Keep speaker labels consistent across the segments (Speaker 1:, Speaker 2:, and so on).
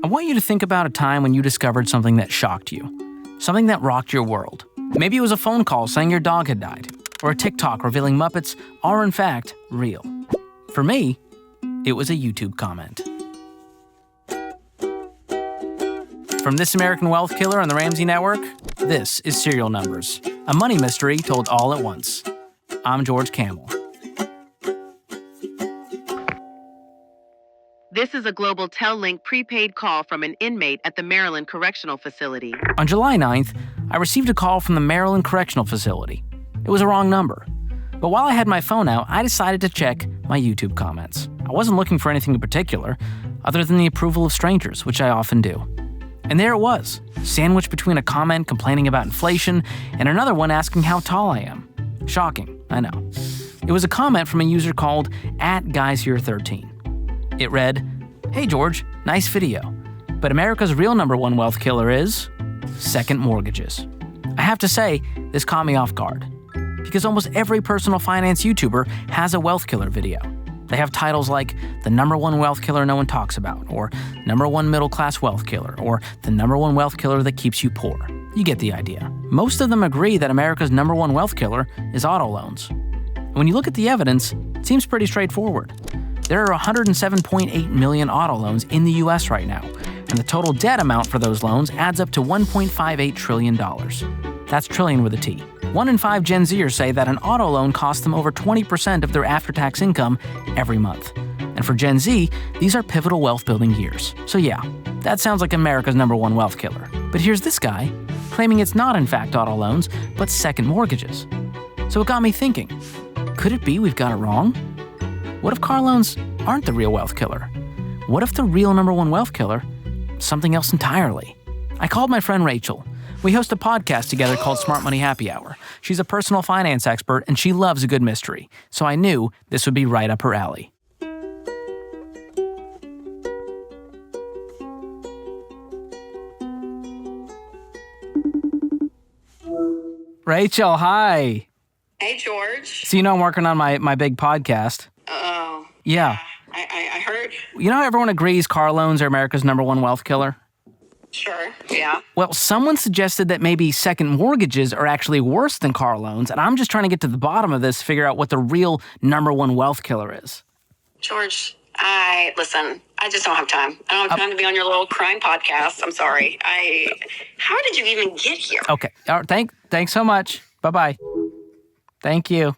Speaker 1: I want you to think about a time when you discovered something that shocked you. Something that rocked your world. Maybe it was a phone call saying your dog had died, or a TikTok revealing Muppets are in fact real. For me, it was a YouTube comment. From This American Wealth Killer on the Ramsey Network, this is Serial Numbers, a money mystery told all at once. I'm George Kamel.
Speaker 2: This is a Global Tel-Link prepaid call from an inmate at the Maryland Correctional Facility.
Speaker 1: On July 9th, I received a call from the Maryland Correctional Facility. It was a wrong number. But while I had my phone out, I decided to check my YouTube comments. I wasn't looking for anything in particular, other than the approval of strangers, which I often do. And there it was, sandwiched between a comment complaining about inflation and another one asking how tall I am. Shocking, I know. It was a comment from a user called @GuysHere13. It read, "Hey George, nice video. But America's real number one wealth killer is second mortgages." I have to say, this caught me off guard. Because almost every personal finance YouTuber has a wealth killer video. They have titles like the number one wealth killer no one talks about, or number one middle class wealth killer, or the number one wealth killer that keeps you poor. You get the idea. Most of them agree that America's number one wealth killer is auto loans. And when you look at the evidence, it seems pretty straightforward. There are 107.8 million auto loans in the US right now, and the total debt amount for those loans adds up to $1.58 trillion. That's trillion with a T. 1 in 5 Gen Zers say that an auto loan costs them over 20% of their after-tax income every month. And for Gen Z, these are pivotal wealth-building years. So yeah, that sounds like America's number one wealth killer. But here's this guy, claiming it's not in fact auto loans, but second mortgages. So it got me thinking, could it be we've got it wrong? What if car loans aren't the real wealth killer? What if the real number one wealth killer is something else entirely? I called my friend Rachel. We host a podcast together called Smart Money Happy Hour. She's a personal finance expert and she loves a good mystery, so I knew this would be right up her alley. Rachel, hi.
Speaker 3: Hey, George.
Speaker 1: So you know I'm working on my big podcast.
Speaker 3: Oh.
Speaker 1: Yeah.
Speaker 3: I heard.
Speaker 1: You know how everyone agrees car loans are America's number one wealth killer?
Speaker 3: Sure, yeah.
Speaker 1: Well, someone suggested that maybe second mortgages are actually worse than car loans, and I'm just trying to get to the bottom of this, figure out what the real number one wealth killer is.
Speaker 3: George, listen, I just don't have time. I don't have time to be on your little crime podcast. I'm sorry. How did you even get here?
Speaker 1: Okay. All right, thanks so much. Bye-bye. Thank you.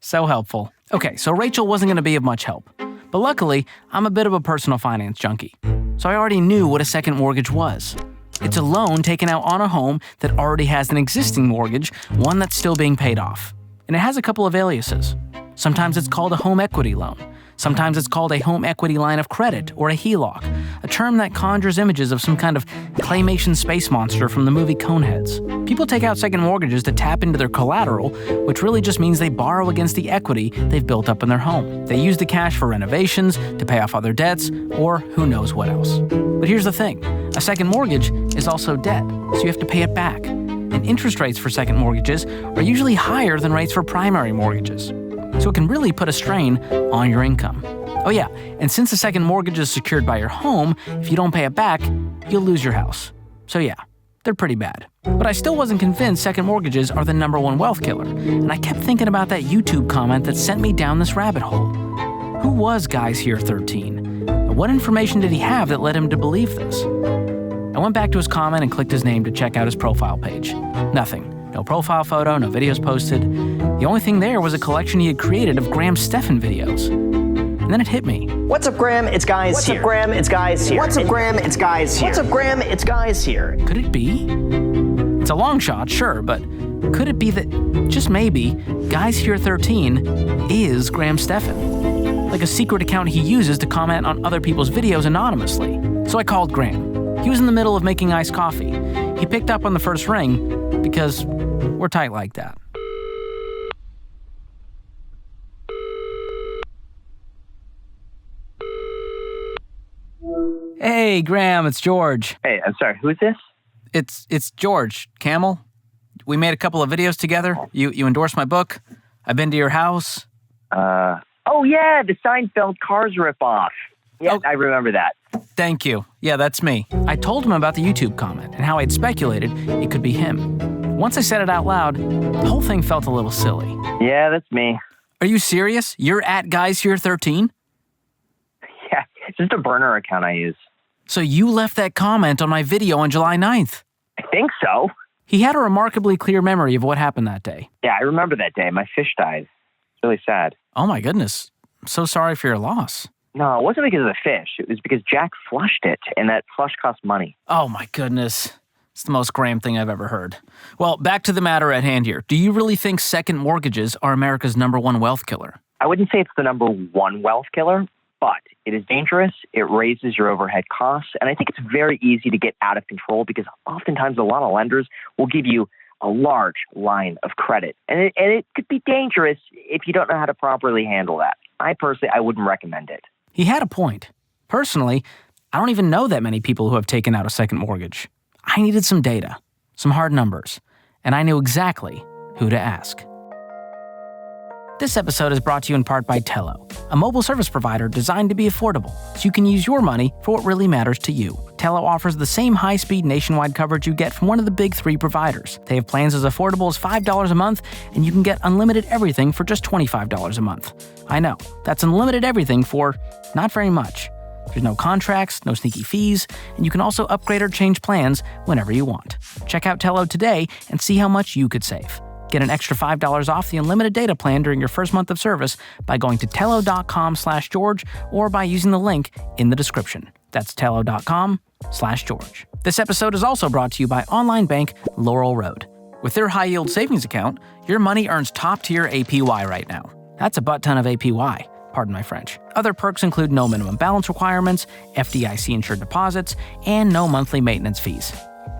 Speaker 1: So helpful. Okay, so Rachel wasn't going to be of much help. But luckily, I'm a bit of a personal finance junkie. So I already knew what a second mortgage was. It's a loan taken out on a home that already has an existing mortgage, one that's still being paid off. And it has a couple of aliases. Sometimes it's called a home equity loan. Sometimes it's called a home equity line of credit, or a HELOC, a term that conjures images of some kind of claymation space monster from the movie Coneheads. People take out second mortgages to tap into their collateral, which really just means they borrow against the equity they've built up in their home. They use the cash for renovations, to pay off other debts, or who knows what else. But here's the thing, a second mortgage is also debt, so you have to pay it back. And interest rates for second mortgages are usually higher than rates for primary mortgages. So it can really put a strain on your income. Oh yeah, and since the second mortgage is secured by your home, if you don't pay it back, you'll lose your house. So yeah, they're pretty bad. But I still wasn't convinced second mortgages are the number one wealth killer, and I kept thinking about that YouTube comment that sent me down this rabbit hole. Who was GuysHere13? And what information did he have that led him to believe this? I went back to his comment and clicked his name to check out his profile page. Nothing. No profile photo, no videos posted. The only thing there was a collection he had created of Stephan videos. And then it hit me.
Speaker 4: What's up, Graham? It's Guys here. What's up, Graham? It's Guys here. What's up, Graham? It's Guys here. What's up, Graham? It's Guys here.
Speaker 1: Could it be? It's a long shot, sure, but could it be that, just maybe, GuysHere13 is Stephan? Like a secret account he uses to comment on other people's videos anonymously. So I called Graham. He was in the middle of making iced coffee. He picked up on the first ring because we're tight like that. Hey, Graham, it's George.
Speaker 5: Hey, I'm sorry, who is this?
Speaker 1: It's George. Kamel. We made a couple of videos together. You endorsed my book. I've been to your house.
Speaker 5: Oh yeah, the Seinfeld Cars ripoff. Yeah, I remember that.
Speaker 1: Thank you. Yeah, that's me. I told him about the YouTube comment and how I'd speculated it could be him. Once I said it out loud, the whole thing felt a little silly.
Speaker 5: Yeah, that's me.
Speaker 1: Are you serious? You're at Guys Here 13?
Speaker 5: Yeah, it's just a burner account I use.
Speaker 1: So you left that comment on my video on July 9th?
Speaker 5: I think so.
Speaker 1: He had a remarkably clear memory of what happened that day.
Speaker 5: Yeah, I remember that day. My fish died. It's really sad.
Speaker 1: Oh my goodness. I'm so sorry for your loss.
Speaker 5: No, it wasn't because of the fish. It was because Jack flushed it, and that flush cost money.
Speaker 1: Oh my goodness. It's the most Graham thing I've ever heard. Well, back to the matter at hand here. Do you really think second mortgages are America's #1 wealth killer?
Speaker 5: I wouldn't say it's the #1 wealth killer, but it is dangerous. It raises your overhead costs, and I think it's very easy to get out of control because oftentimes a lot of lenders will give you a large line of credit, and it could be dangerous if you don't know how to properly handle that. I wouldn't recommend it.
Speaker 1: He had a point. Personally, I don't even know that many people who have taken out a second mortgage. I needed some data, some hard numbers, and I knew exactly who to ask. This episode is brought to you in part by Tello, a mobile service provider designed to be affordable so you can use your money for what really matters to you. Tello offers the same high-speed nationwide coverage you get from one of the big 3 providers. They have plans as affordable as $5 a month, and you can get unlimited everything for just $25 a month. I know, that's unlimited everything for not very much. There's no contracts, no sneaky fees, and you can also upgrade or change plans whenever you want. Check out Tello today and see how much you could save. Get an extra $5 off the unlimited data plan during your first month of service by going to tello.com/George or by using the link in the description. That's tello.com/George. This episode is also brought to you by online bank Laurel Road. With their high-yield savings account, your money earns top-tier APY right now. That's a butt-ton of APY. Pardon my French. Other perks include no minimum balance requirements, FDIC insured deposits, and no monthly maintenance fees.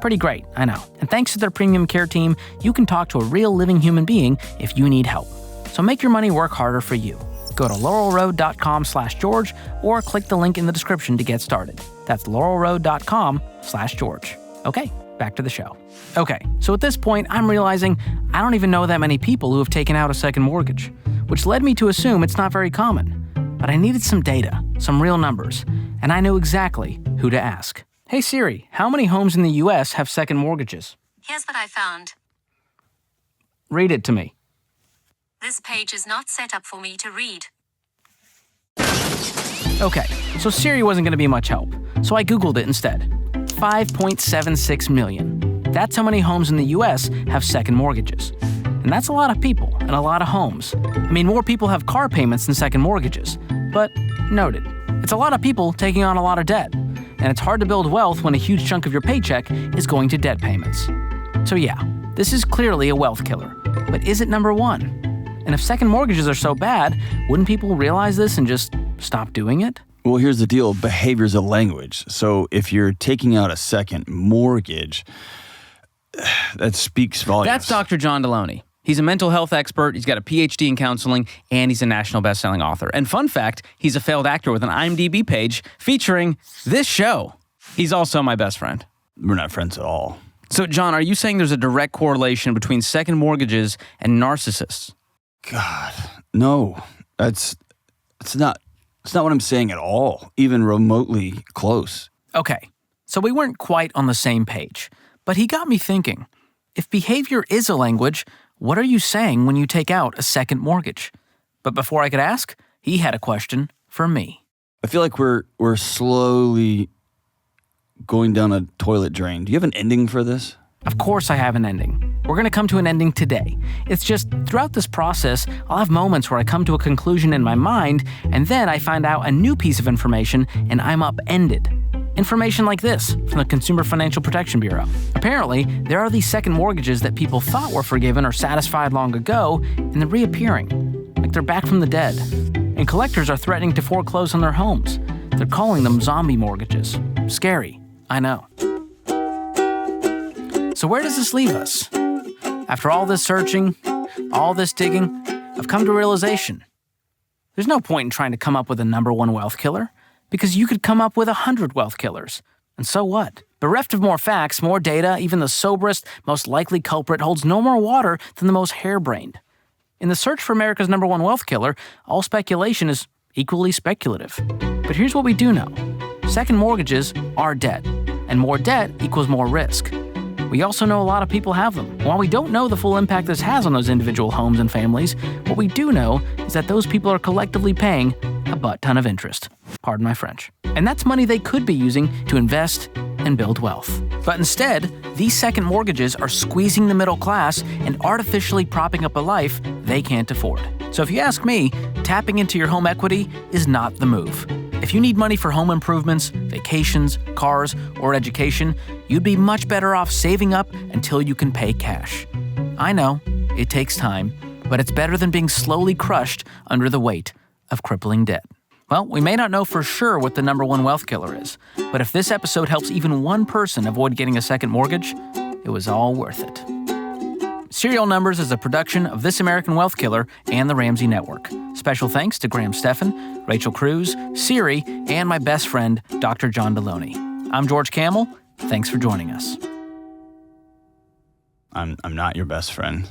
Speaker 1: Pretty great, I know. And thanks to their premium care team, you can talk to a real living human being if you need help. So make your money work harder for you. Go to laurelroad.com/George or click the link in the description to get started. That's laurelroad.com/George. Okay, back to the show. Okay, so at this point, I'm realizing I don't even know that many people who have taken out a second mortgage, which led me to assume it's not very common. But I needed some data, some real numbers, and I knew exactly who to ask. Hey Siri, how many homes in the U.S. have second mortgages?
Speaker 6: Here's what I found.
Speaker 1: Read it to me.
Speaker 6: This page is not set up for me to read.
Speaker 1: Okay, so Siri wasn't going to be much help, so I Googled it instead. 5.76 million. That's how many homes in the U.S. have second mortgages. And that's a lot of people and a lot of homes. I mean, more people have car payments than second mortgages. But noted, it's a lot of people taking on a lot of debt. And it's hard to build wealth when a huge chunk of your paycheck is going to debt payments. So yeah, this is clearly a wealth killer. But is it #1? And if second mortgages are so bad, wouldn't people realize this and just stop doing it?
Speaker 7: Well, here's the deal. Behavior's a language. So if you're taking out a second mortgage, that speaks volumes.
Speaker 1: That's Dr. John Deloney. He's a mental health expert, he's got a PhD in counseling, and he's a national best-selling author. And fun fact, he's a failed actor with an IMDb page featuring this show. He's also my best friend.
Speaker 7: We're not friends at all.
Speaker 1: So, John, are you saying there's a direct correlation between second mortgages and narcissists?
Speaker 7: God, no. It's not what I'm saying at all, even remotely close.
Speaker 1: Okay, so we weren't quite on the same page, but he got me thinking. If behavior is a language, what are you saying when you take out a second mortgage? But before I could ask, he had a question for me.
Speaker 7: I feel like we're slowly going down a toilet drain. Do you have an ending for this?
Speaker 1: Of course I have an ending. We're going to come to an ending today. It's just, throughout this process, I'll have moments where I come to a conclusion in my mind, and then I find out a new piece of information, and I'm upended. Information like this from the Consumer Financial Protection Bureau. Apparently, there are these second mortgages that people thought were forgiven or satisfied long ago, and they're reappearing, like they're back from the dead. And collectors are threatening to foreclose on their homes. They're calling them zombie mortgages. Scary, I know. So where does this leave us? After all this searching, all this digging, I've come to a realization. There's no point in trying to come up with a #1 wealth killer, because you could come up with 100 wealth killers. And so what? Bereft of more facts, more data, even the soberest, most likely culprit holds no more water than the most harebrained. In the search for America's #1 wealth killer, all speculation is equally speculative. But here's what we do know. Second mortgages are debt, and more debt equals more risk. We also know a lot of people have them. While we don't know the full impact this has on those individual homes and families, what we do know is that those people are collectively paying a butt ton of interest. Pardon my French. And that's money they could be using to invest and build wealth. But instead, these second mortgages are squeezing the middle class and artificially propping up a life they can't afford. So if you ask me, tapping into your home equity is not the move. If you need money for home improvements, vacations, cars, or education, you'd be much better off saving up until you can pay cash. I know, it takes time, but it's better than being slowly crushed under the weight of crippling debt. Well, we may not know for sure what the number one wealth killer is, but if this episode helps even one person avoid getting a second mortgage, it was all worth it. Serial Numbers is a production of This American Wealth Killer and the Ramsey Network. Special thanks to Graham Stephan, Rachel Cruz, Siri, and my best friend, Dr. John Deloney. I'm George Kamel. Thanks for joining us.
Speaker 7: I'm not your best friend.